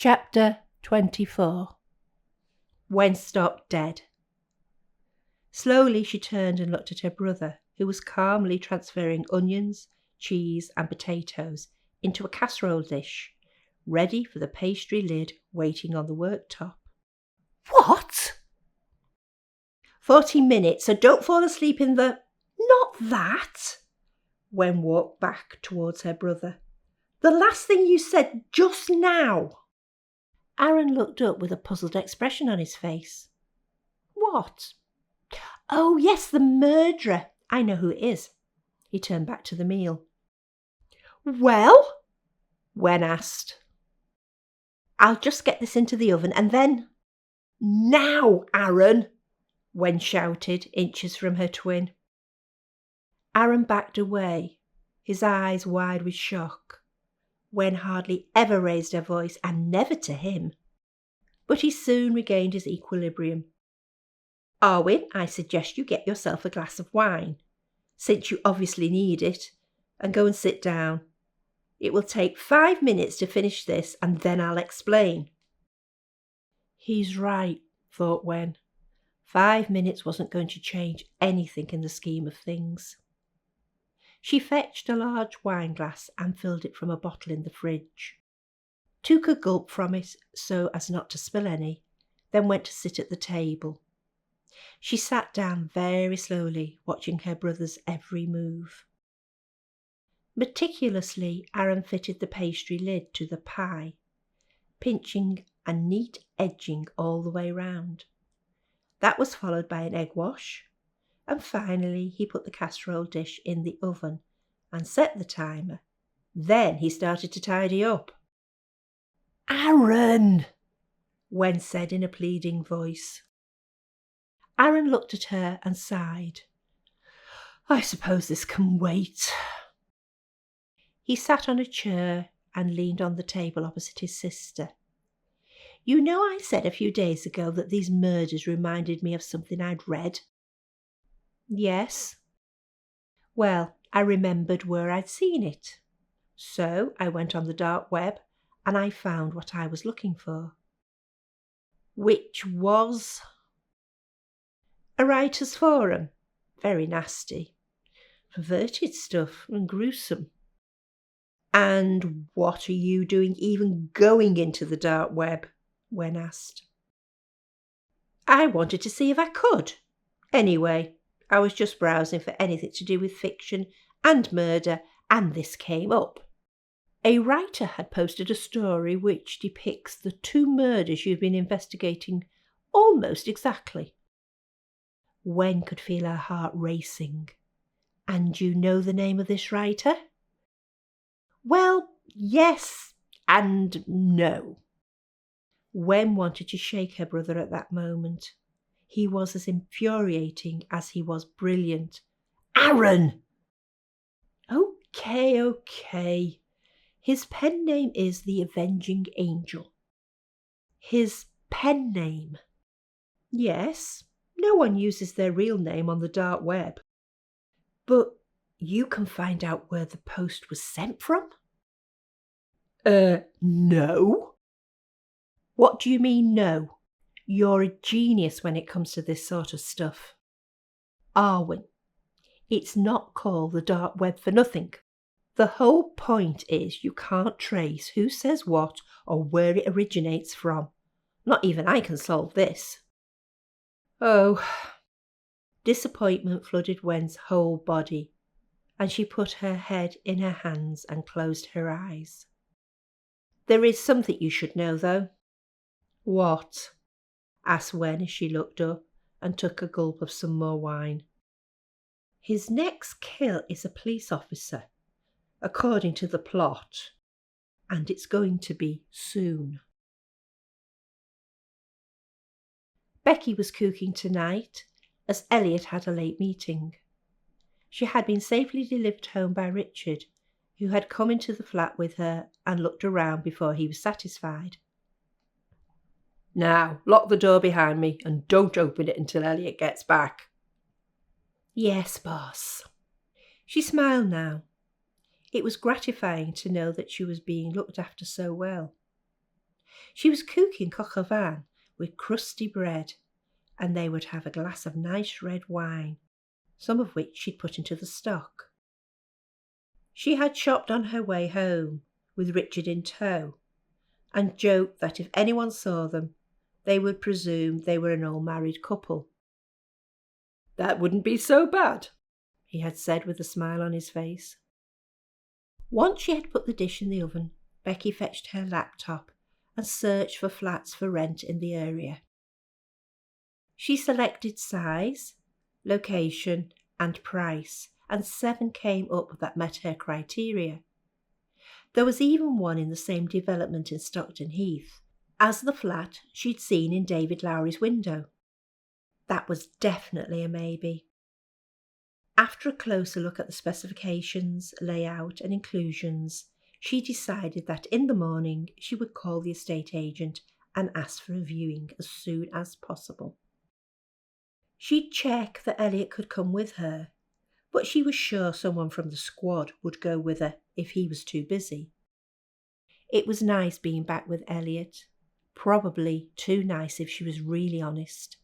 Chapter 24. When stopped dead. Slowly she turned and looked at her brother, who was calmly transferring onions, cheese and potatoes into a casserole dish, ready for the pastry lid waiting on the worktop. What? 40 minutes, so don't fall asleep in the... Not that! Wen walked back towards her brother. The last thing you said just now. Aaron looked up with a puzzled expression on his face. What? Oh, yes, the murderer. I know who it is. He turned back to the meal. Well? Wen asked. I'll just get this into the oven and then... Now, Aaron! Wen shouted, inches from her twin. Aaron backed away, his eyes wide with shock. Wen hardly ever raised her voice, and never to him. But he soon regained his equilibrium. Arwen, I suggest you get yourself a glass of wine, since you obviously need it, and go and sit down. It will take 5 minutes to finish this, and then I'll explain. He's right, thought Wen. 5 minutes wasn't going to change anything in the scheme of things. She fetched a large wine glass and filled it from a bottle in the fridge, took a gulp from it so as not to spill any, then went to sit at the table. She sat down very slowly, watching her brother's every move. Meticulously, Aaron fitted the pastry lid to the pie, pinching a neat edging all the way round. That was followed by an egg wash, and finally he put the casserole dish in the oven and set the timer. Then he started to tidy up. Aaron! Wen said in a pleading voice. Aaron looked at her and sighed. I suppose this can wait. He sat on a chair and leaned on the table opposite his sister. You know, I said a few days ago that these murders reminded me of something I'd read. Yes. Well, I remembered where I'd seen it. So I went on the dark web and I found what I was looking for. Which was... a writer's forum. Very nasty. Perverted stuff and gruesome. And what are you doing even going into the dark web? Wen asked. I wanted to see if I could. Anyway, I was just browsing for anything to do with fiction and murder, and this came up. A writer had posted a story which depicts the 2 murders you've been investigating almost exactly. Wen could feel her heart racing. And you know the name of this writer? Well, yes and no. Wen wanted to shake her brother at that moment. He was as infuriating as he was brilliant. Aaron! Okay. His pen name is the Avenging Angel. His pen name? Yes, no one uses their real name on the dark web. But you can find out where the post was sent from? No. What do you mean, no? You're a genius when it comes to this sort of stuff. Arwen, it's not called the dark web for nothing. The whole point is you can't trace who says what or where it originates from. Not even I can solve this. Oh. Disappointment flooded Wen's whole body, and she put her head in her hands and closed her eyes. There is something you should know, though. What? Asked Wen as she looked up and took a gulp of some more wine. His next kill is a police officer, according to the plot, and it's going to be soon. Becky was cooking tonight, as Elliot had a late meeting. She had been safely delivered home by Richard, who had come into the flat with her and looked around before he was satisfied. Now, lock the door behind me and don't open it until Elliot gets back. Yes, boss. She smiled now. It was gratifying to know that she was being looked after so well. She was cooking coq au vin with crusty bread, and they would have a glass of nice red wine, some of which she'd put into the stock. She had shopped on her way home, with Richard in tow, and joked that if anyone saw them, they would presume they were an old married couple. "That wouldn't be so bad," he had said with a smile on his face. Once she had put the dish in the oven, Becky fetched her laptop and searched for flats for rent in the area. She selected size, location, and price, and 7 came up that met her criteria. There was even one in the same development in Stockton Heath as the flat she'd seen in David Lowry's window. That was definitely a maybe. After a closer look at the specifications, layout, and inclusions, she decided that in the morning she would call the estate agent and ask for a viewing as soon as possible. She'd check that Elliot could come with her, but she was sure someone from the squad would go with her if he was too busy. It was nice being back with Elliot, probably too nice if she was really honest.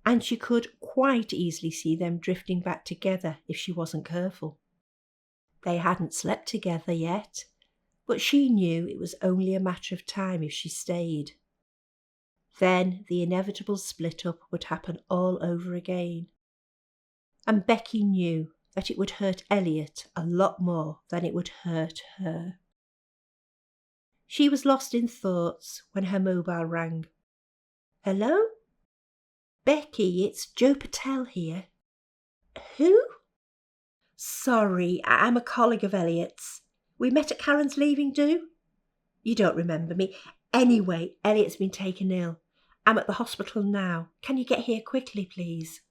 And she could quite easily see them drifting back together if she wasn't careful. They hadn't slept together yet, but she knew it was only a matter of time if she stayed. Then the inevitable split-up would happen all over again. And Becky knew that it would hurt Elliot a lot more than it would hurt her. She was lost in thoughts when her mobile rang. "Hello? Becky, it's Joe Patel here." "Who?" "Sorry, I'm a colleague of Elliot's. We met at Karen's leaving do? You don't remember me. Anyway, Elliot's been taken ill. I'm at the hospital now. Can you get here quickly, please?"